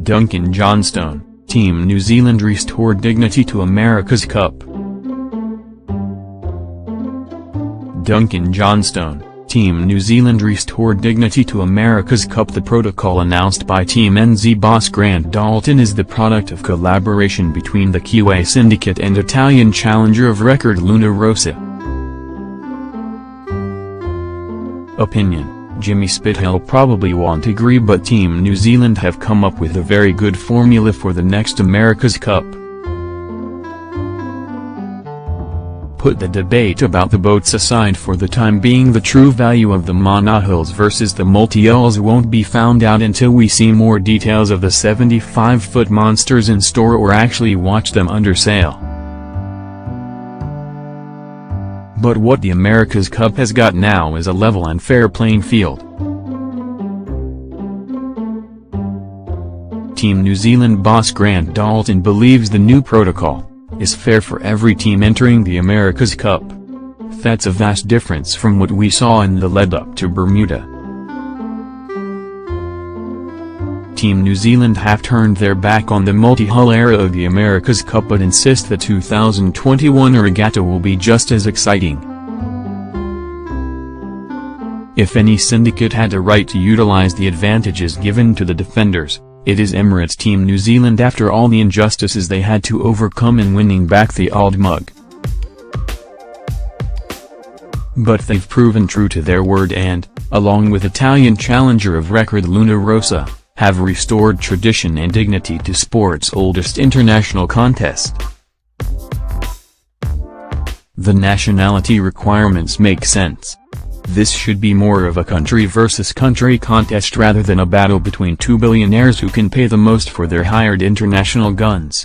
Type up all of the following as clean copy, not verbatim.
Duncan Johnstone, Team New Zealand restored dignity to America's Cup. Duncan Johnstone, Team New Zealand restored dignity to America's Cup. The protocol announced by Team NZ boss Grant Dalton is the product of collaboration between the Kiwi syndicate and Italian challenger of record Luna Rossa. Opinion: Jimmy Spithill probably won't agree, but Team New Zealand have come up with a very good formula for the next America's Cup. Put the debate about the boats aside for the time being. The true value of the monohulls versus the multi-hulls won't be found out until we see more details of the 75-foot monsters in store or actually watch them under sail. But what the America's Cup has got now is a level and fair playing field. Team New Zealand boss Grant Dalton believes the new protocol is fair for every team entering the America's Cup. That's a vast difference from what we saw in the lead-up to Bermuda. Team New Zealand have turned their back on the multi-hull era of the America's Cup but insist the 2021 regatta will be just as exciting. If any syndicate had a right to utilize the advantages given to the defenders, it is Emirates Team New Zealand after all the injustices they had to overcome in winning back the old mug. But they've proven true to their word and, along with Italian challenger of record Luna Rossa, have restored tradition and dignity to sport's oldest international contest. The nationality requirements make sense. This should be more of a country versus country contest rather than a battle between two billionaires who can pay the most for their hired international guns.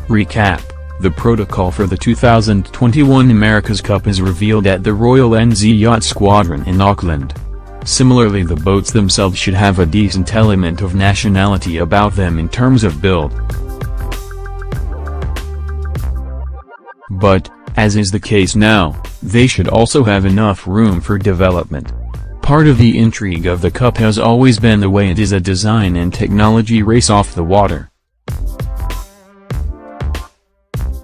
Recap: the protocol for the 2021 America's Cup is revealed at the Royal NZ Yacht Squadron in Auckland. Similarly, the boats themselves should have a decent element of nationality about them in terms of build. But, as is the case now, they should also have enough room for development. Part of the intrigue of the Cup has always been the way it is a design and technology race off the water.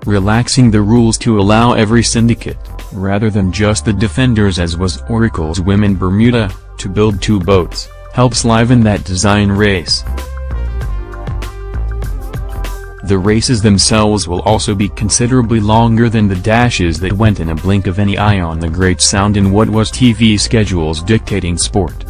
Relaxing the rules to allow every syndicate, rather than just the defenders as was Oracle's Women Bermuda, to build two boats, helps liven that design race. The races themselves will also be considerably longer than the dashes that went in a blink of an eye on the Great Sound in what was TV schedules dictating sport.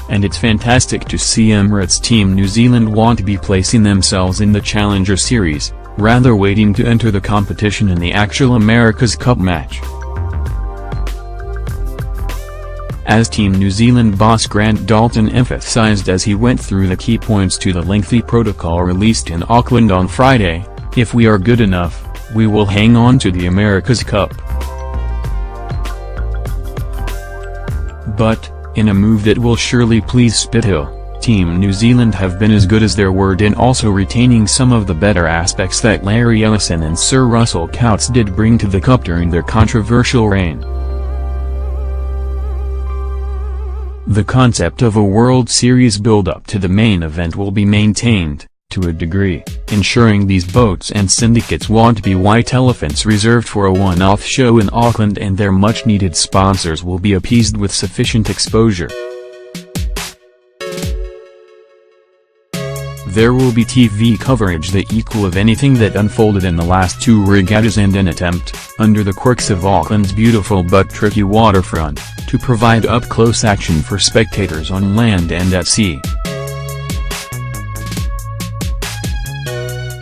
And it's fantastic to see Emirates Team New Zealand want to be placing themselves in the Challenger Series, rather waiting to enter the competition in the actual America's Cup match. As Team New Zealand boss Grant Dalton emphasized as he went through the key points to the lengthy protocol released in Auckland on Friday, if we are good enough, we will hang on to the America's Cup. But, in a move that will surely please Spithill, Team New Zealand have been as good as their word in also retaining some of the better aspects that Larry Ellison and Sir Russell Coutts did bring to the Cup during their controversial reign. The concept of a World Series build-up to the main event will be maintained, to a degree, ensuring these boats and syndicates won't be white elephants reserved for a one-off show in Auckland, and their much-needed sponsors will be appeased with sufficient exposure. There will be TV coverage the equal of anything that unfolded in the last two regattas and an attempt, under the quirks of Auckland's beautiful but tricky waterfront, to provide up-close action for spectators on land and at sea.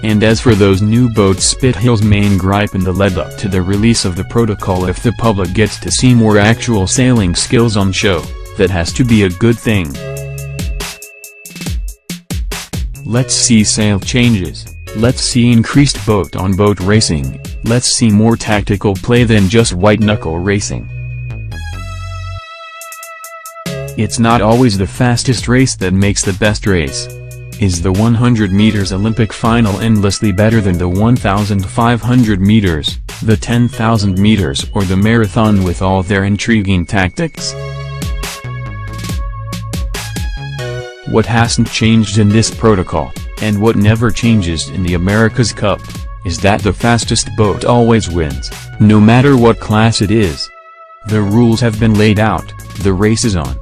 And as for those new boats, Spithill's main gripe in the lead-up to the release of the protocol: if the public gets to see more actual sailing skills on show, that has to be a good thing. Let's see sail changes, let's see increased boat-on-boat racing, let's see more tactical play than just white-knuckle racing. It's not always the fastest race that makes the best race. Is the 100 meters Olympic final endlessly better than the 1,500 meters, the 10,000 meters or the marathon with all their intriguing tactics? What hasn't changed in this protocol, and what never changes in the America's Cup, is that the fastest boat always wins, no matter what class it is. The rules have been laid out, the race is on.